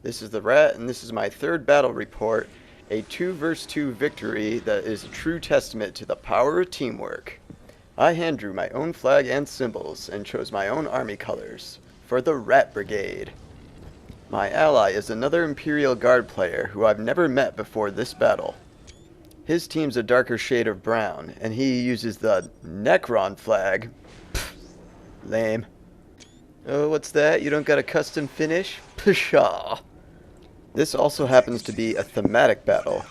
This is the Rat, and this is my third battle report, a 2 vs 2 victory that is a true testament to the power of teamwork. I hand drew my own flag and symbols, and chose my own army colors, for the Rat Brigade. My ally is another Imperial Guard player who I've never met before this battle. His team's a darker shade of brown, and he uses the Necron flag. Pfft, lame. Oh, what's that? You don't got a custom finish? Pshaw. This also happens to be a thematic battle.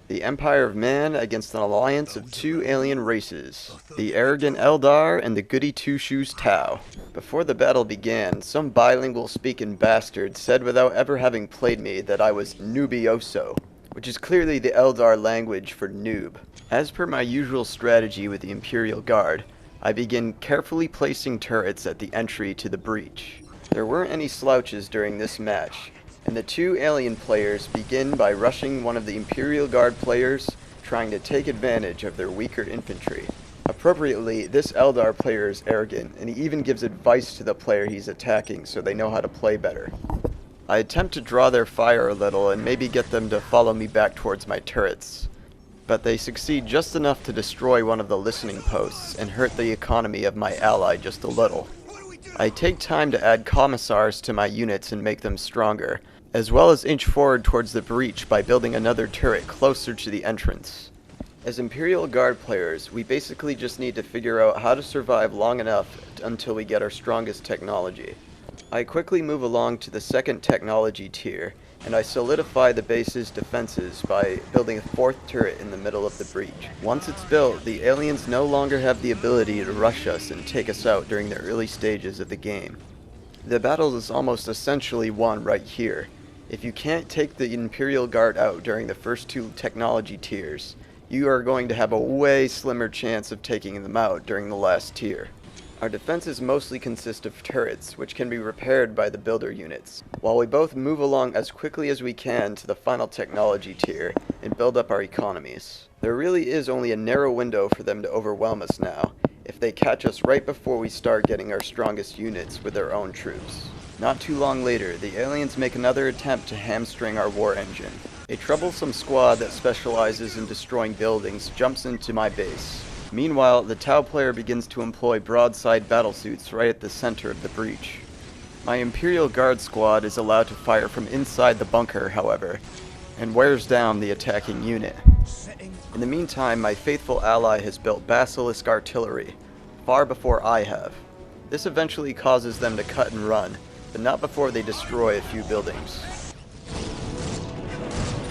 The Empire of Man against an alliance of two alien races, the arrogant Eldar and the goody two-shoes Tau. Before the battle began, some bilingual speaking bastard said without ever having played me that I was noobioso, which is clearly the Eldar language for noob. As per my usual strategy with the Imperial Guard, I begin carefully placing turrets at the entry to the breach. There weren't any slouches during this match, and the two alien players begin by rushing one of the Imperial Guard players, trying to take advantage of their weaker infantry. Appropriately, this Eldar player is arrogant, and he even gives advice to the player he's attacking so they know how to play better. I attempt to draw their fire a little and maybe get them to follow me back towards my turrets, but they succeed just enough to destroy one of the listening posts and hurt the economy of my ally just a little. I take time to add commissars to my units and make them stronger, as well as inch forward towards the breach by building another turret closer to the entrance. As Imperial Guard players, we basically just need to figure out how to survive long enough until we get our strongest technology. I quickly move along to the second technology tier, and I solidify the base's defenses by building a fourth turret in the middle of the breach. Once it's built, the aliens no longer have the ability to rush us and take us out during the early stages of the game. The battle is almost essentially won right here. If you can't take the Imperial Guard out during the first two technology tiers, you are going to have a way slimmer chance of taking them out during the last tier. Our defenses mostly consist of turrets, which can be repaired by the builder units, while we both move along as quickly as we can to the final technology tier and build up our economies. There really is only a narrow window for them to overwhelm us now, if they catch us right before we start getting our strongest units with their own troops. Not too long later, the aliens make another attempt to hamstring our war engine. A troublesome squad that specializes in destroying buildings jumps into my base. Meanwhile, the Tau player begins to employ broadside battlesuits right at the center of the breach. My Imperial Guard squad is allowed to fire from inside the bunker, however, and wears down the attacking unit. In the meantime, my faithful ally has built basilisk artillery, far before I have. This eventually causes them to cut and run, but not before they destroy a few buildings.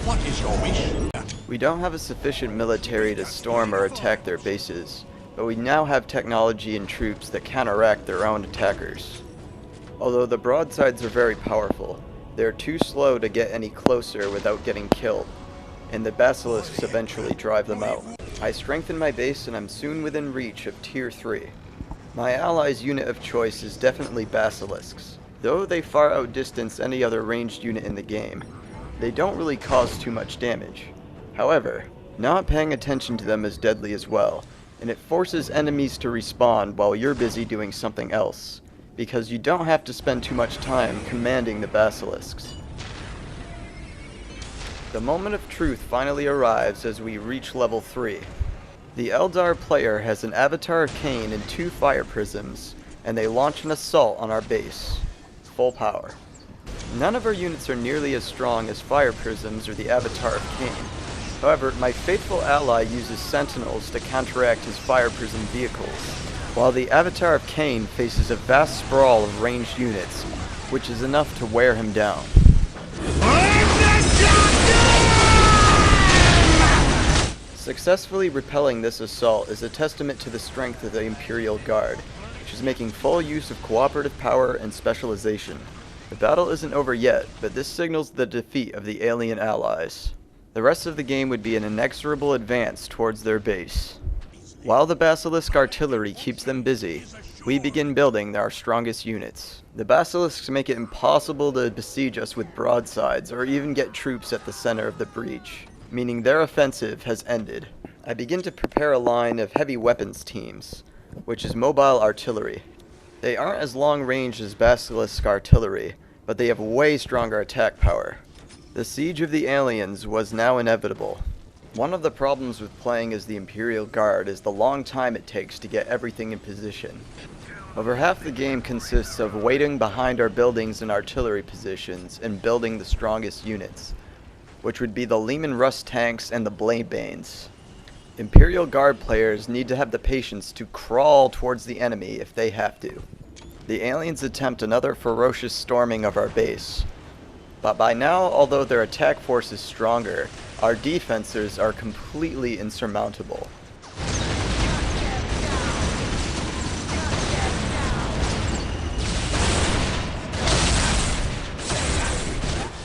What is your wish? We don't have a sufficient military to storm or attack their bases, but we now have technology and troops that counteract their own attackers. Although the broadsides are very powerful, they are too slow to get any closer without getting killed, and the basilisks eventually drive them out. I strengthen my base and I'm soon within reach of Tier 3. My ally's unit of choice is definitely basilisks. Though they far outdistance any other ranged unit in the game, they don't really cause too much damage. However, not paying attention to them is deadly as well, and it forces enemies to respawn while you're busy doing something else, because you don't have to spend too much time commanding the basilisks. The moment of truth finally arrives as we reach level 3. The Eldar player has an Avatar of Cain and 2 fire prisms, and they launch an assault on our base. Full power. None of our units are nearly as strong as fire prisms or the Avatar of Cain. However, my faithful ally uses sentinels to counteract his fire prism vehicles, while the Avatar of Cain faces a vast sprawl of ranged units, which is enough to wear him down. Successfully repelling this assault is a testament to the strength of the Imperial Guard, which is making full use of cooperative power and specialization. The battle isn't over yet, but this signals the defeat of the alien allies. The rest of the game would be an inexorable advance towards their base. While the basilisk artillery keeps them busy, we begin building our strongest units. The basilisks make it impossible to besiege us with broadsides or even get troops at the center of the breach, meaning their offensive has ended. I begin to prepare a line of heavy weapons teams, which is mobile artillery. They aren't as long range as basilisk artillery, but they have way stronger attack power. The siege of the aliens was now inevitable. One of the problems with playing as the Imperial Guard is the long time it takes to get everything in position. Over half the game consists of waiting behind our buildings and artillery positions and building the strongest units, which would be the Lehman Russ tanks and the Bladebanes. Imperial Guard players need to have the patience to crawl towards the enemy if they have to. The aliens attempt another ferocious storming of our base. But by now, although their attack force is stronger, our defenses are completely insurmountable.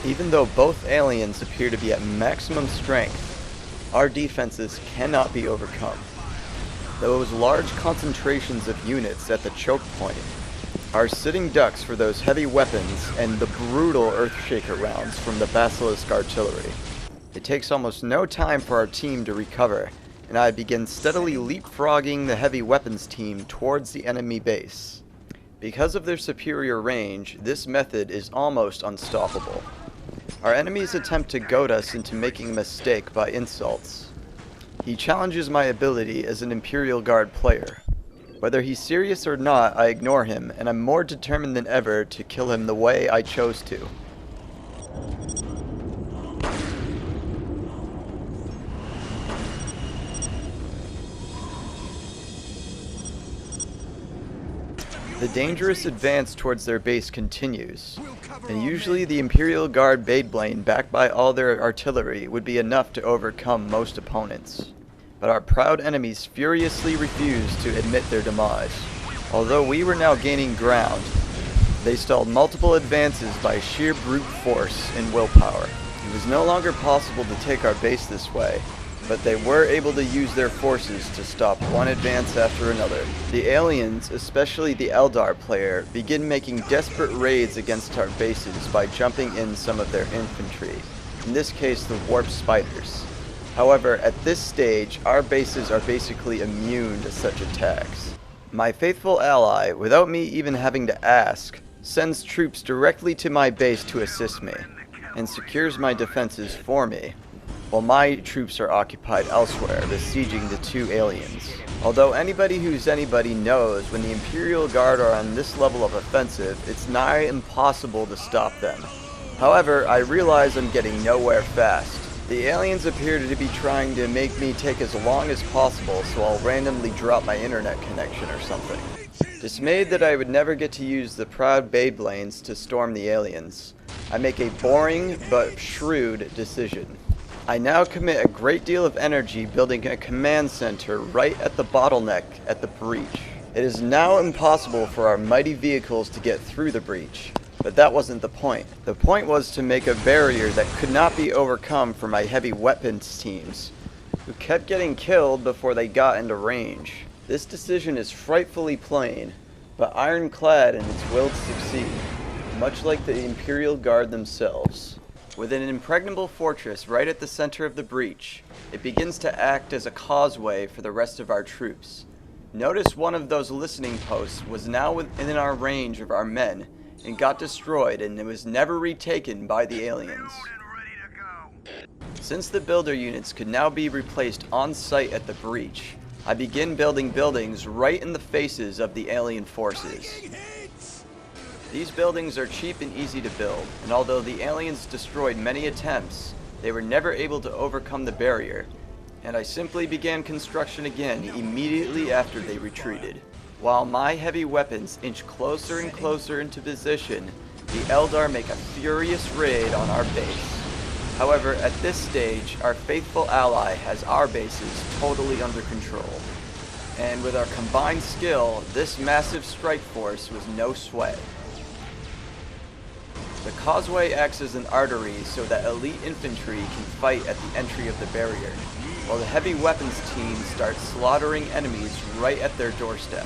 Even though both aliens appear to be at maximum strength, our defenses cannot be overcome. Those large concentrations of units at the choke point are sitting ducks for those heavy weapons and the brutal Earthshaker rounds from the Basilisk artillery. It takes almost no time for our team to recover, and I begin steadily leapfrogging the heavy weapons team towards the enemy base. Because of their superior range, this method is almost unstoppable. Our enemies attempt to goad us into making a mistake by insults. He challenges my ability as an Imperial Guard player. Whether he's serious or not, I ignore him, and I'm more determined than ever to kill him the way I chose to. The dangerous advance towards their base continues, and usually the Imperial Guard Badeblane backed by all their artillery would be enough to overcome most opponents. But our proud enemies furiously refused to admit their demise. Although we were now gaining ground, they stalled multiple advances by sheer brute force and willpower. It was no longer possible to take our base this way, but they were able to use their forces to stop one advance after another. The aliens, especially the Eldar player, begin making desperate raids against our bases by jumping in some of their infantry, in this case the warp spiders. However, at this stage, our bases are basically immune to such attacks. My faithful ally, without me even having to ask, sends troops directly to my base to assist me, and secures my defenses for me, while my troops are occupied elsewhere, besieging the two aliens. Although anybody who's anybody knows when the Imperial Guard are on this level of offensive, it's nigh impossible to stop them. However, I realize I'm getting nowhere fast. The aliens appear to be trying to make me take as long as possible, so I'll randomly drop my internet connection or something. Dismayed that I would never get to use the proud Bayblanes to storm the aliens, I make a boring but shrewd decision. I now commit a great deal of energy building a command center right at the bottleneck at the breach. It is now impossible for our mighty vehicles to get through the breach, but that wasn't the point. The point was to make a barrier that could not be overcome for my heavy weapons teams, who kept getting killed before they got into range. This decision is frightfully plain, but ironclad in its will to succeed, much like the Imperial Guard themselves. With an impregnable fortress right at the center of the breach, it begins to act as a causeway for the rest of our troops. Notice one of those listening posts was now within our range of our men and got destroyed, and it was never retaken by the aliens. Since the builder units could now be replaced on site at the breach, I begin building buildings right in the faces of the alien forces. These buildings are cheap and easy to build, and although the aliens destroyed many attempts, they were never able to overcome the barrier, and I simply began construction again immediately after they retreated. While my heavy weapons inch closer and closer into position, the Eldar make a furious raid on our base. However, at this stage, our faithful ally has our bases totally under control, and with our combined skill, this massive strike force was no sweat. The causeway acts as an artery so that elite infantry can fight at the entry of the barrier, while the heavy weapons team starts slaughtering enemies right at their doorstep.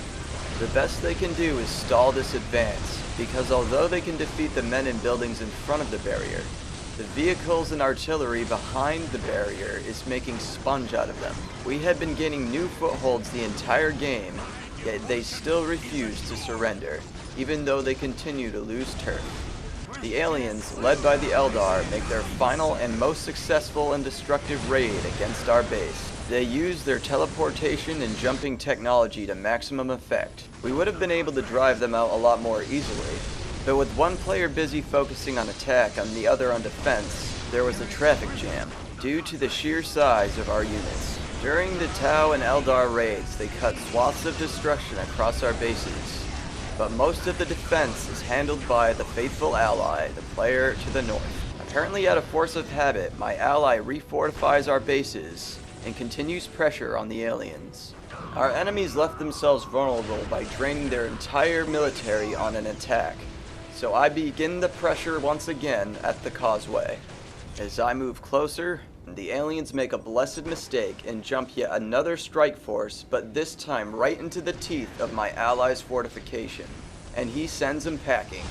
The best they can do is stall this advance, because although they can defeat the men and buildings in front of the barrier, the vehicles and artillery behind the barrier is making sponge out of them. We had been gaining new footholds the entire game, yet they still refuse to surrender, even though they continue to lose turf. The aliens, led by the Eldar, make their final and most successful and destructive raid against our base. They use their teleportation and jumping technology to maximum effect. We would have been able to drive them out a lot more easily, but with one player busy focusing on attack and the other on defense, there was a traffic jam, due to the sheer size of our units. During the Tau and Eldar raids, they cut swaths of destruction across our bases, but most of the defense is handled by the faithful ally, the player to the north. Apparently out of force of habit, my ally refortifies our bases and continues pressure on the aliens. Our enemies left themselves vulnerable by draining their entire military on an attack, so I begin the pressure once again at the causeway. As I move closer, the aliens make a blessed mistake and jump yet another strike force, but this time right into the teeth of my ally's fortification, and he sends them packing.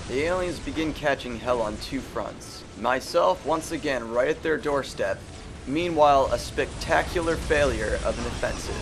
The aliens begin catching hell on two fronts. Myself once again right at their doorstep, meanwhile a spectacular failure of an offensive.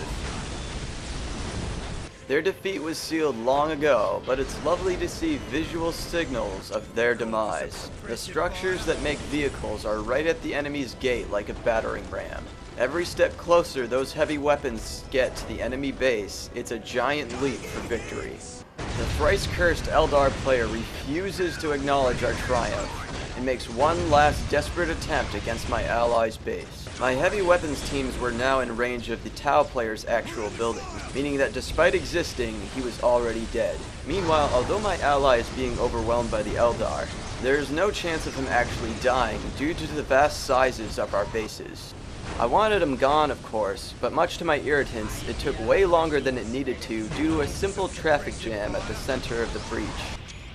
Their defeat was sealed long ago, but it's lovely to see visual signals of their demise. The structures that make vehicles are right at the enemy's gate like a battering ram. Every step closer those heavy weapons get to the enemy base, it's a giant leap for victory. The thrice-cursed Eldar player refuses to acknowledge our triumph and makes one last desperate attempt against my ally's base. My heavy weapons teams were now in range of the Tau player's actual building, meaning that despite existing, he was already dead. Meanwhile, although my ally is being overwhelmed by the Eldar, there is no chance of him actually dying due to the vast sizes of our bases. I wanted him gone, of course, but much to my irritants, it took way longer than it needed to due to a simple traffic jam at the center of the breach.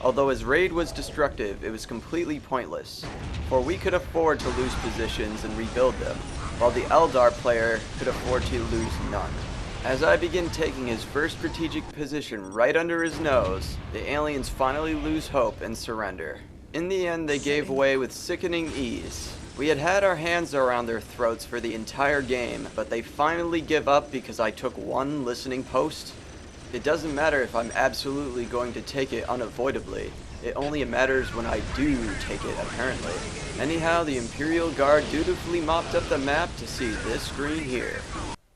Although his raid was destructive, it was completely pointless, for we could afford to lose positions and rebuild them, while the Eldar player could afford to lose none. As I begin taking his first strategic position right under his nose, the aliens finally lose hope and surrender. In the end, they gave way with sickening ease. We had had our hands around their throats for the entire game, but they finally give up because I took one listening post? It doesn't matter if I'm absolutely going to take it unavoidably. It only matters when I do take it, apparently. Anyhow, the Imperial Guard dutifully mopped up the map to see this screen here.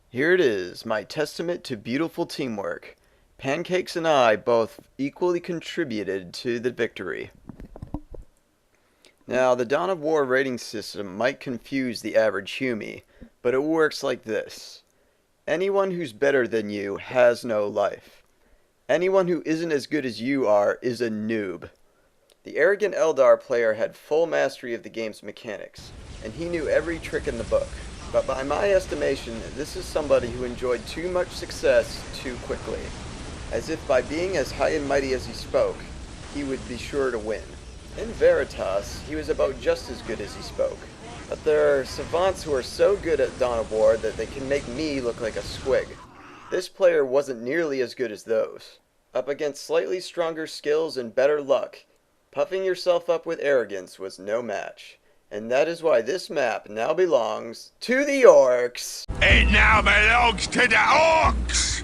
Here it is, my testament to beautiful teamwork. Pancakes and I both equally contributed to the victory. Now, the Dawn of War rating system might confuse the average humie, but it works like this. Anyone who's better than you has no life. Anyone who isn't as good as you are is a noob. The arrogant Eldar player had full mastery of the game's mechanics, and he knew every trick in the book. But by my estimation, this is somebody who enjoyed too much success too quickly, as if by being as high and mighty as he spoke, he would be sure to win. In veritas, he was about just as good as he spoke. But there are savants who are so good at Dawn of War that they can make me look like a squig. This player wasn't nearly as good as those. Up against slightly stronger skills and better luck, puffing yourself up with arrogance was no match. And that is why this map now belongs to the Orcs! It now belongs to the Orcs!